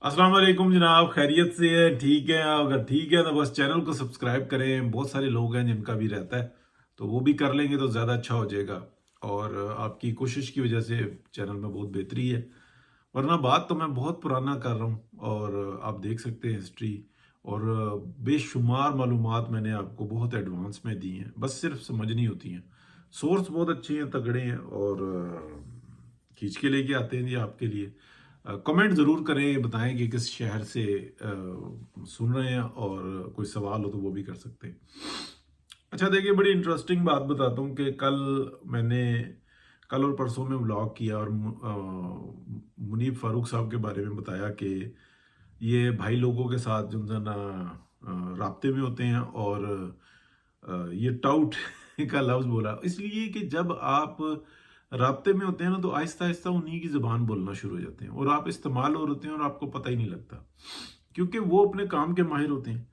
अस्सलाम वालेकुम जनाब, खैरियत से है? ठीक है। अगर ठीक है तो बस चैनल को सब्सक्राइब करें। बहुत सारे लोग हैं जिनका भी रहता है, तो वो भी कर लेंगे तो ज़्यादा अच्छा हो जाएगा। और आपकी कोशिश की वजह से चैनल में बहुत बेहतरी है, वरना बात तो मैं बहुत पुराना कर रहा हूँ। और आप देख सकते हैं हिस्ट्री, और बेशुमार मालूमात मैंने आपको बहुत एडवांस में दी हैं, बस सिर्फ समझनी होती हैं। सोर्स बहुत अच्छे हैं, तगड़े हैं, और खींच के लेके आते हैं जी आपके लिए। कमेंट ज़रूर करें, बताएं कि किस शहर से सुन रहे हैं, और कोई सवाल हो तो वो भी कर सकते हैं। अच्छा देखिए, बड़ी इंटरेस्टिंग बात बताता हूँ कि मैंने कल और परसों में व्लॉग किया, और मुनीब फारूक साहब के बारे में बताया कि ये भाई लोगों के साथ जो है ना राब्ते में होते हैं। और ये टाउट का लफ्ज़ बोला इसलिए कि जब आप राब्ते में होते हैं ना, तो आहिस्ता आहिस्ता उन्हीं की ज़ुबान बोलना शुरू हो जाते हैं, और आप इस्तेमाल और होते हैं, और आपको पता ही नहीं लगता, क्योंकि वो अपने काम के माहिर होते हैं।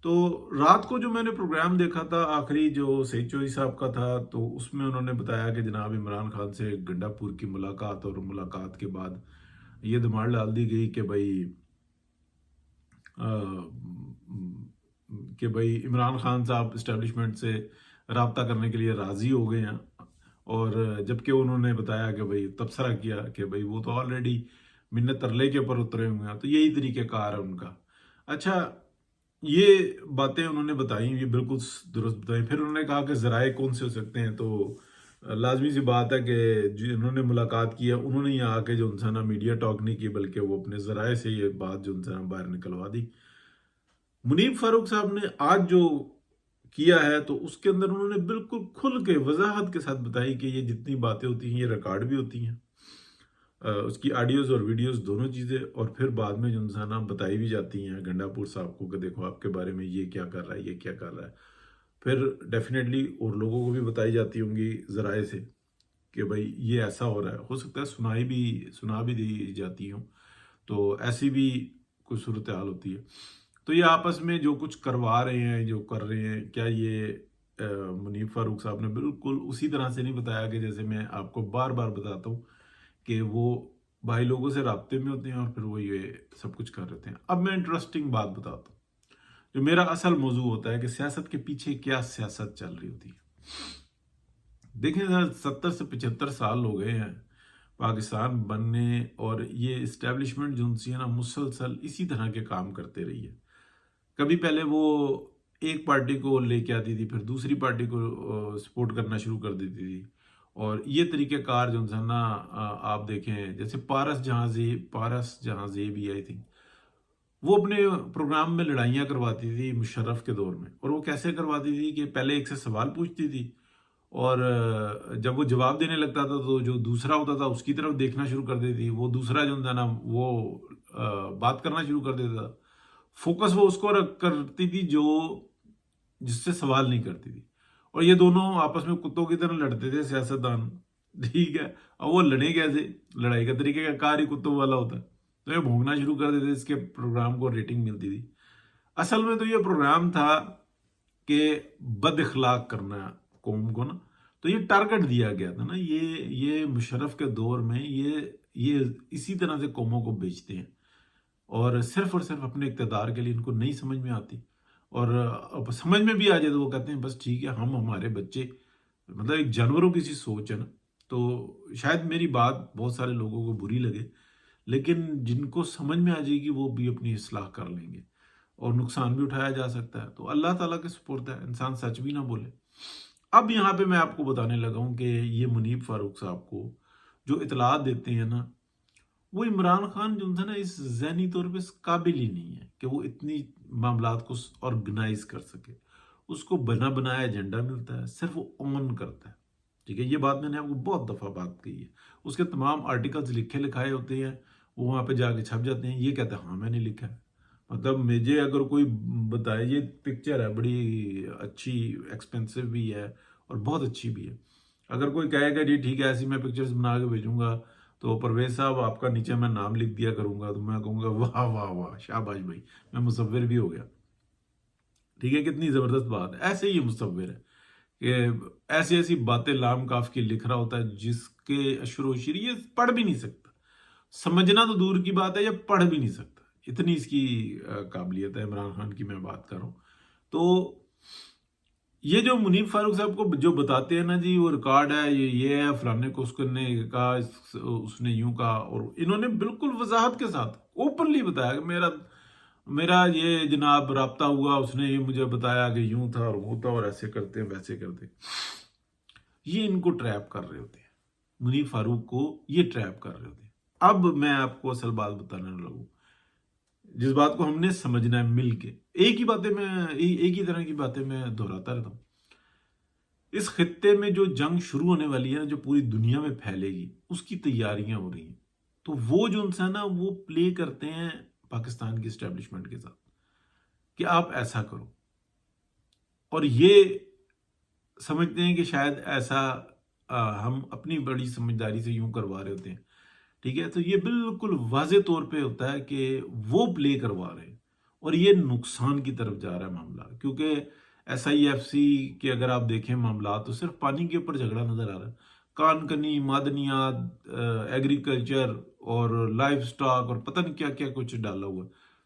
तो रात को जो मैंने प्रोग्राम देखा था, आखिरी जो सईद चौधरी साहब का था, तो उसमें उन्होंने बताया कि जनाब इमरान खान से गंडापुर की मुलाकात, और मुलाकात के बाद ये डिमांड डाल दी गई कि भाई इमरान खान साहब इस्टेब्लिशमेंट से रब्ता करने के लिए राज़ी हो गए हैं। और जबकि उन्होंने बताया कि भाई तबसरा किया कि भाई वो तो ऑलरेडी मिन्नत तरले के ऊपर उतरे हुए हैं, तो यही तरीक़ेकार है उनका। अच्छा, ये बातें उन्होंने बताई, ये बिल्कुल दुरुस्त बताई। फिर उन्होंने कहा कि ज़राए कौन से हो सकते हैं, तो लाजमी सी बात है कि जिन्होंने मुलाकात की है उन्होंने यहाँ आके जो उनसे ना मीडिया टॉक नहीं की, बल्कि वो अपने ज़राए से ये बात जो उनसे ना बाहर निकलवा दी। मुनीब फारूक साहब ने आज जो किया है, तो उसके अंदर उन्होंने बिल्कुल खुल के वजाहत के साथ बताई कि ये जितनी बातें होती हैं ये रिकॉर्ड भी होती हैं, उसकी ऑडियोज़ और वीडियोज़ दोनों चीज़ें, और फिर बाद में जो इंसान बताई भी जाती हैं गंडापुर साहब को कि देखो आपके बारे में ये क्या कर रहा है, ये क्या कर रहा है। फिर डेफिनेटली और लोगों को भी बताई जाती होंगी ज़राए से कि भाई ये ऐसा हो रहा है। हो सकता है सुना भी दी जाती हूँ, तो ऐसी भी कोई सूरत हाल होती है। तो ये आपस में जो कुछ करवा रहे हैं, जो कर रहे हैं, क्या ये मुनीब फारूक साहब ने बिल्कुल उसी तरह से नहीं बताया कि जैसे मैं आपको बार बार बताता हूँ कि वो भाई लोगों से राब्ते में होते हैं, और फिर वो ये सब कुछ कर रहे थे। अब मैं इंटरेस्टिंग बात बताता हूँ, जो मेरा असल मौजू होता है कि सियासत के पीछे क्या सियासत चल रही होती है। देखें सर, 70 से 75 साल हो गए हैं पाकिस्तान बनने, और ये इस्टेब्लिशमेंट जो उनसी है ना, मुसलसल इसी तरह के काम करते रही है। कभी पहले वो एक पार्टी को लेके आती थी, फिर दूसरी पार्टी को सपोर्ट करना शुरू कर देती थी। और ये तरीक़ेकार जो है ना, आप देखें जैसे पारस जहाज़ी भी आई थिंक, वो अपने प्रोग्राम में लड़ाइयाँ करवाती थी मुशर्रफ के दौर में। और वो कैसे करवाती थी कि पहले एक से सवाल पूछती थी, और जब वो जवाब देने लगता था तो जो दूसरा होता था उसकी तरफ देखना शुरू कर देती थी। वो दूसरा जो था ना, वो बात करना शुरू कर देता था। फोकस वो उसको करती थी जो जिससे सवाल नहीं करती थी। और ये दोनों आपस में कुत्तों की तरह लड़ते थे, सियासतदान। ठीक है। अब वो लड़े कैसे? लड़ाई का तरीके का कार ही कुत्तों वाला होता है। तो ये भोंकना शुरू कर देते, इसके प्रोग्राम को रेटिंग मिलती थी। असल में तो ये प्रोग्राम था कि बद इखलाक करना कौम को ना। तो ये टारगेट दिया गया था ना, ये मुशर्रफ के दौर में ये इसी तरह से कौमों को बेचते हैं, और सिर्फ अपने इक़्तिदार के लिए। इनको नहीं समझ में आती, और अब समझ में भी आ जाए तो वो कहते हैं बस ठीक है, हम हमारे बच्चे, मतलब एक जानवरों की सी सोच है ना। तो शायद मेरी बात बहुत सारे लोगों को बुरी लगे, लेकिन जिनको समझ में आ जाएगी वो भी अपनी इस्लाह कर लेंगे, और नुकसान भी उठाया जा सकता है। तो अल्लाह ताला के सुपुर्द है, इंसान सच भी ना बोले। अब यहाँ पे मैं आपको बताने लगा हूँ कि ये मुनीब फारूक साहब को जो इतलात देते हैं ना, वो इमरान खान जो है ना, इस ज़हनी तौर पे इस काबिल ही नहीं है कि वो इतनी मामलात को ऑर्गेनाइज कर सके। उसको बना बनाया एजेंडा मिलता है, सिर्फ वो ऑन करता है। ठीक है, ये बात मैंने आपको बहुत दफ़ा बात कही है। उसके तमाम आर्टिकल्स लिखे लिखाए होते हैं, वो वहाँ पे जाके छप जाते हैं। ये कहते हैं हाँ मैंने लिखा है। मतलब मुझे अगर कोई बताए ये पिक्चर है बड़ी अच्छी, एक्सपेंसिव भी है और बहुत अच्छी भी है, अगर कोई कहेगा जी ठीक है ऐसी मैं पिक्चर्स बना के भेजूंगा, तो परवेज साहब आपका नीचे मैं नाम लिख दिया करूंगा, तो मैं कहूँगा वाह वाह वाह शाबाश भाई, मैं मुसव्विर भी हो गया। ठीक है, कितनी ज़बरदस्त बात है। ऐसे ही मुसव्विर है कि ऐसी ऐसी बातें लाम काफ की लिख रहा होता है, जिसके अशर व ये पढ़ भी नहीं सकता। समझना तो दूर की बात है, या पढ़ भी नहीं सकता। اتنی اس کی قابلیت ہے عمران خان کی میں بات کر رہا ہوں. تو یہ جو منیب فاروق صاحب کو جو بتاتے ہیں نا جی وہ ریکارڈ ہے، یہ ہے، فلانے کو اس نے کہا، اس نے یوں کہا، اور انہوں نے بالکل وضاحت کے ساتھ اوپنلی بتایا کہ میرا یہ جناب رابطہ ہوا، اس نے یہ مجھے بتایا کہ یوں تھا اور وہ تھا اور ایسے کرتے ہیں ویسے کرتے ہیں. یہ ان کو ٹریپ کر رہے ہوتے ہیں، منیب فاروق کو یہ ٹریپ کر رہے ہوتے ہیں. اب میں آپ کو اصل بات بتانے لگوں، جس بات کو ہم نے سمجھنا ہے مل کے. ایک ہی طرح کی باتیں میں دہراتا رہتا ہوں. اس خطے میں جو جنگ شروع ہونے والی ہے، جو پوری دنیا میں پھیلے گی، اس کی تیاریاں ہو رہی ہیں. تو وہ جو انسان نا وہ پلے کرتے ہیں پاکستان کی اسٹیبلشمنٹ کے ساتھ کہ آپ ایسا کرو، اور یہ سمجھتے ہیں کہ شاید ایسا ہم اپنی بڑی سمجھداری سے یوں کروا رہے ہوتے ہیں. ٹھیک ہے، تو یہ بالکل واضح طور پہ ہوتا ہے کہ وہ پلے کروا رہے ہیں، اور یہ نقصان کی طرف جا رہا ہے معاملہ. کیونکہ SIFC کے اگر آپ دیکھیں معاملات تو صرف پانی کے اوپر جھگڑا نظر آ رہا ہے. کان کنی، معدنیات، ایگریکلچر اور لائف سٹاک اور پتہ نہیں کیا کیا کچھ ڈالا ہوا.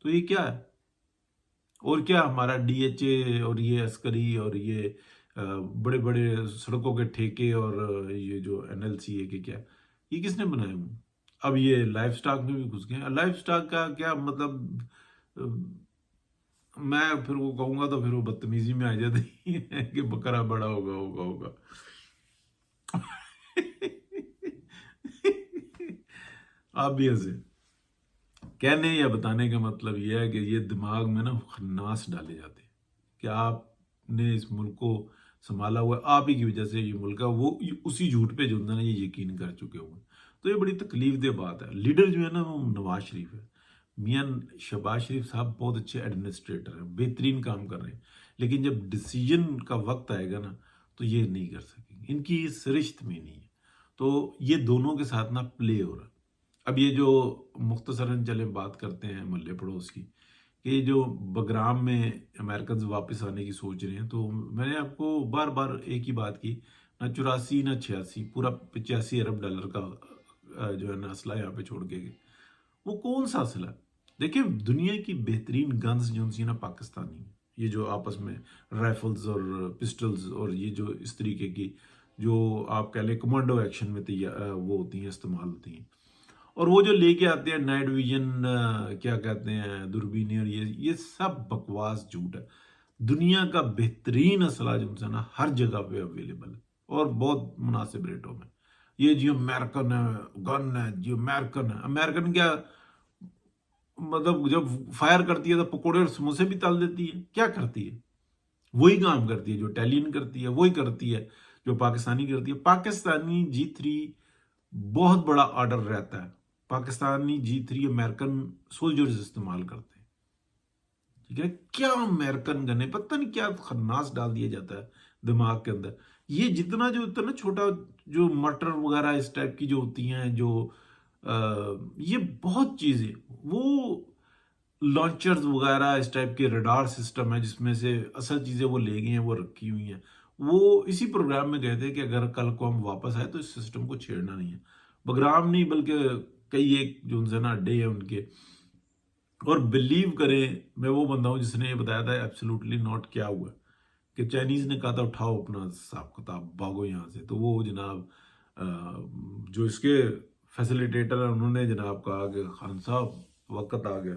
تو یہ کیا ہے؟ اور کیا ہمارا DHA اور یہ عسکری اور یہ بڑے بڑے سڑکوں کے ٹھیکے اور یہ جو NLCA کے کیا، یہ کس نے بنائے ہوئے؟ اب یہ لائف سٹاک میں بھی گھس گئے. لائف سٹاک کا کیا مطلب؟ میں پھر وہ کہوں گا تو پھر وہ بدتمیزی میں آ جاتی ہے کہ بکرا بڑا ہوگا. آپ بھی ایسے کہنے یا بتانے کا مطلب یہ ہے کہ یہ دماغ میں نا خناس ڈالے جاتے ہیں کہ آپ نے اس ملک کو سنبھالا ہوا ہے، آپ ہی کی وجہ سے یہ ملک ہے. وہ اسی جھوٹ پہ جو ہے نا یہ یقین کر چکے ہوئے. تو یہ بڑی تکلیف دہ بات ہے. لیڈر جو ہے نا وہ نواز شریف ہے. میاں شہباز شریف صاحب بہت اچھے ایڈمنسٹریٹر ہیں، بہترین کام کر رہے ہیں، لیکن جب ڈیسیجن کا وقت آئے گا نا تو یہ نہیں کر سکیں گے. ان کی اس رشت میں نہیں ہے. تو یہ دونوں کے ساتھ نا پلے ہو رہا ہے. اب یہ جو مختصراً چلے بات کرتے ہیں محلے پڑوس کی، کہ جو بگرام میں امریکنز واپس آنے کی سوچ رہے ہیں، تو میں نے آپ کو بار بار ایک ہی بات کی، نہ 84 نہ 86، پورا 85 ارب ڈالر کا جو ہے نا اسلحہ یہاں پہ چھوڑ کے گئے. وہ کون سا اسلحہ؟ دیکھیں دنیا کی بہترین گنز جو سی نا پاکستانی ہیں. یہ جو آپس میں رائفلز اور پسٹلز اور یہ جو اس طریقے کی جو آپ کہہ لیں کمانڈو ایکشن میں وہ ہوتی ہیں، استعمال ہوتی ہیں. اور وہ جو لے کے آتے ہیں نائٹ ویژن، کیا کہتے ہیں، دوربینیں، اور یہ سب بکواس جھوٹ ہے. دنیا کا بہترین اسلحہ جو ہے نا ہر جگہ پہ اویلیبل ہے اور بہت مناسب ریٹوں میں. یہ جو امریکن ہے گن ہے، جو امریکن ہے، امریکن کیا مطلب جب فائر کرتی ہے تو پکوڑے اور سموسے بھی تل دیتی ہے. کیا کرتی ہے؟ وہی کام کرتی ہے جو اٹیلین کرتی ہے، وہی کرتی ہے جو پاکستانی کرتی ہے. پاکستانی G3 بہت بڑا آرڈر رہتا ہے. پاکستانی G3 امریکن سولجرز استعمال کرتے ہیں. ٹھیک ہے، کیا امریکن گنے، پتہ نہیں کیا خناس ڈال دیا جاتا ہے دماغ کے اندر. یہ جتنا جو ہوتا ہے نا چھوٹا جو مٹر وغیرہ اس ٹائپ کی جو ہوتی ہیں، جو یہ بہت چیزیں، وہ لانچرز وغیرہ اس ٹائپ کے ریڈار سسٹم ہے جس میں سے اصل چیزیں وہ لے گئی ہیں، وہ رکھی ہوئی ہیں. وہ اسی پروگرام میں گئے تھے کہ اگر کل کو ہم واپس آئے تو اس سسٹم کو چھیڑنا نہیں ہے. بگرام نہیں بلکہ کئی ایک جو ان سے نا اڈے ہیں ان کے. اور بلیو کریں میں وہ بندہ ہوں جس نے یہ بتایا تھا ایبسولوٹلی ناٹ کیا ہوا کہ چائنیز نے کہا تھا اٹھاؤ اپنا حساب کتاب بھاگو یہاں سے. تو وہ جناب جو اس کے فیسیلیٹیٹر ہیں انہوں نے جناب کہا کہ خان صاحب وقت آ گیا.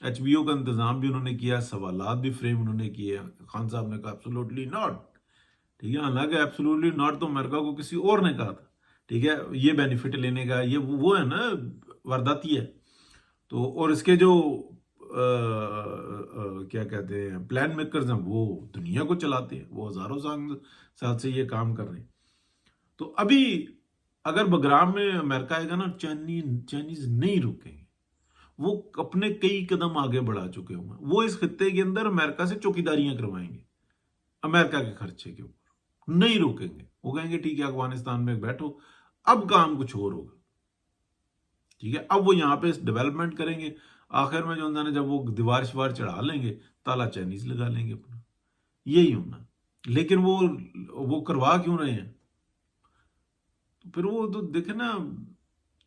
HBO کا انتظام بھی انہوں نے کیا، سوالات بھی فریم انہوں نے کیے. خان صاحب نے کہا ایبسولوٹلی ناٹ. ٹھیک ہے، حالانکہ ایبسولوٹلی ناٹ تو امریکہ کو کسی اور نے کہا تھا. ٹھیک ہے، یہ بینیفٹ لینے کا یہ وہ ہے نا وارداتی ہے. تو اور اس کے جو کیا کہتے ہیں پلان میکرز ہیں وہ دنیا کو چلاتے ہیں، وہ ہزاروں سال سے یہ کام کر رہے ہیں. تو ابھی اگر بگرام میں امریکہ آئے گا نا چائنیز نہیں رکیں گے. وہ اپنے کئی قدم آگے بڑھا چکے ہوں گے. وہ اس خطے کے اندر امریکہ سے چوکیداریاں کروائیں گے امریکہ کے خرچے کے اوپر. نہیں روکیں گے. وہ کہیں گے ٹھیک ہے افغانستان میں بیٹھو، اب کام کچھ اور ہوگا. ٹھیک ہے، اب وہ یہاں پہ ڈیولپمنٹ کریں گے. آخر میں جو ہے نا جب وہ دیوار شوار چڑھا لیں گے، تالا چائنیز لگا لیں گے اپنا. یہی ہونا. لیکن وہ کروا کیوں رہے ہیں؟ تو پھر وہ تو دیکھیں نا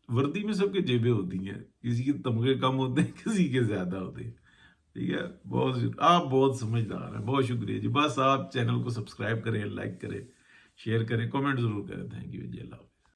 वर्दी में सबके जेबें होती हैं, किसी के तमगे कम होते हैं, किसी के ज़्यादा होते हैं। ठीक है, आप बहुत समझदार हैं, बहुत शुक्रिया जी। बस आप चैनल को सब्सक्राइब करें, लाइक करें, शेयर करें, कमेंट ज़रूर करें। थैंक यू जी, अल्लाह हाफ़िज़।